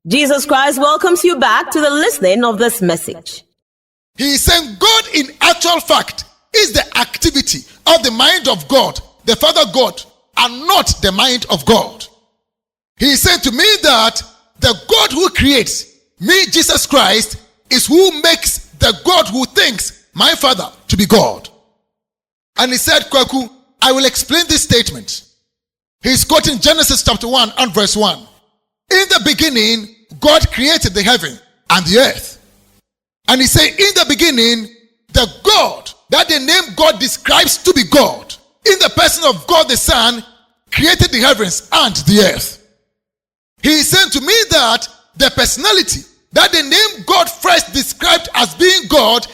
Jesus Christ welcomes you back to the listening of this message. He is saying God in actual fact is the activity of the mind of God, the Father God, and not the mind of God. He is saying to me that the God who creates me, Jesus Christ, is who makes the God who thinks my Father to be God. And he said, Kwaku, I will explain this statement. He's quoting Genesis chapter 1 and verse 1. In the beginning, God created the heaven and the earth. And he said, in the beginning, the God that the name God describes to be God, in the person of God the Son, created the heavens and the earth. He is saying to me that the personality that the name God first described as being God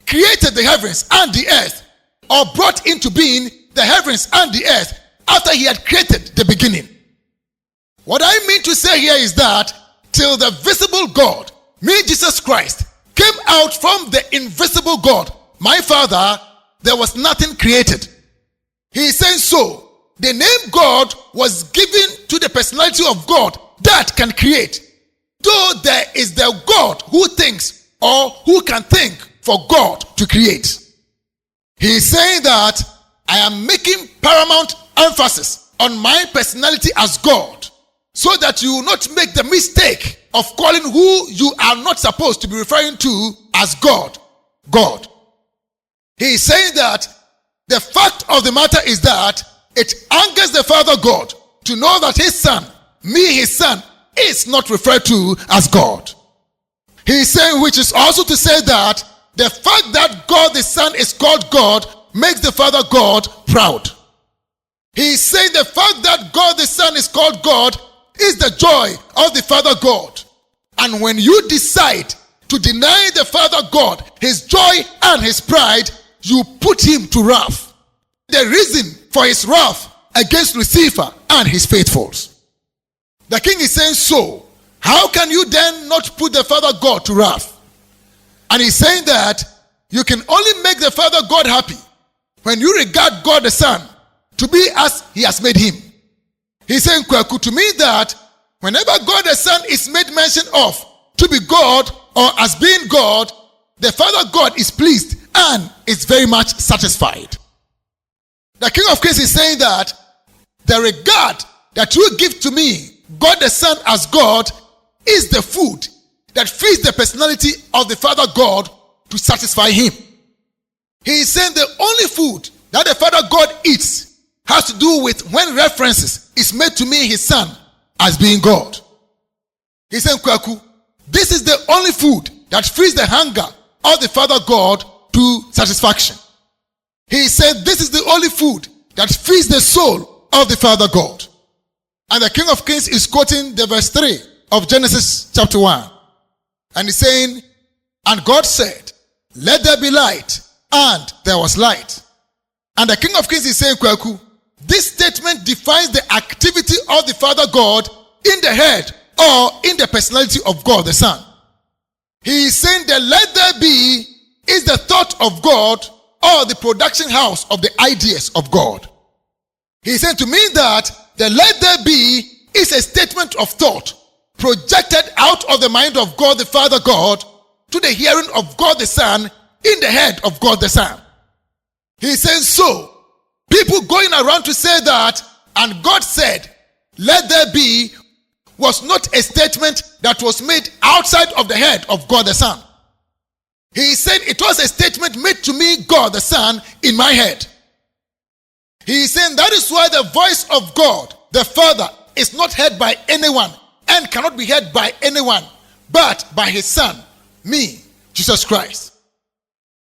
created the heavens and the earth, or brought into being the heavens and the earth after he had created the beginning. What I mean to say here is that till the visible God, me, Jesus Christ, came out from the invisible God, my Father, there was nothing created. He is saying so. The name God was given to the personality of God that can create. Though there is the God who thinks or who can think for God to create. He is saying that I am making paramount emphasis on my personality as God, so that you will not make the mistake of calling who you are not supposed to be referring to as God, God. He is saying that the fact of the matter is that it angers the Father God to know that his Son, me, his Son, is not referred to as God. He is saying, which is also to say that the fact that God the Son is called God makes the Father God proud. He is saying the fact that God the Son is called God is the joy of the Father God. And when you decide to deny the Father God his joy and his pride, you put him to wrath. The reason for his wrath against Lucifer and his faithfuls. The king is saying, so how can you then not put the Father God to wrath? And he's saying that you can only make the Father God happy when you regard God the Son to be as he has made him. He's saying, Kwaku, to me that whenever God the Son is made mention of to be God or as being God, the Father God is pleased and is very much satisfied. The King of Kings is saying that the regard that you give to me, God the Son as God, is the food that feeds the personality of the Father God to satisfy him. He is saying the only food that the Father God eats has to do with when references is made to me, his Son, as being God. He said, Kwaku, this is the only food that feeds the hunger of the Father God to satisfaction. He said, this is the only food that feeds the soul of the Father God. And the King of Kings is quoting the verse 3 of Genesis chapter 1. And he's saying, and God said, let there be light, and there was light. And the King of Kings is saying, Kwaku, this statement defines the activity of the Father God in the head or in the personality of God the Son. He is saying the let there be is the thought of God or the production house of the ideas of God. He is saying to me that the let there be is a statement of thought projected out of the mind of God the Father God to the hearing of God the Son in the head of God the Son. He says so. People going around to say that, and God said, let there be, was not a statement that was made outside of the head of God the Son. He said it was a statement made to me, God the Son, in my head. He is saying that is why the voice of God, the Father, is not heard by anyone and cannot be heard by anyone but by his Son, me, Jesus Christ.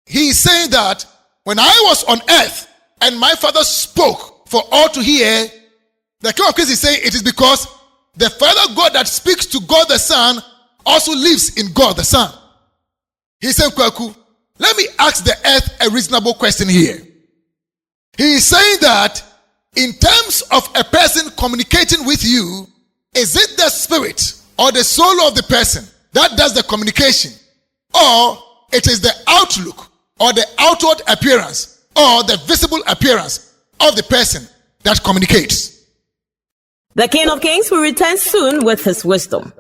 He is saying that when I was on earth and my Father spoke for all to hear, the King of Kings is saying it is because the Father God that speaks to God the Son also lives in God the Son. He said, Kwaku, let me ask the earth a reasonable question here. He is saying that in terms of a person communicating with you, is it the spirit or the soul of the person that does the communication, or it is the outlook or the outward appearance or the visible appearance of the person that communicates? The King of Kings will return soon with his wisdom.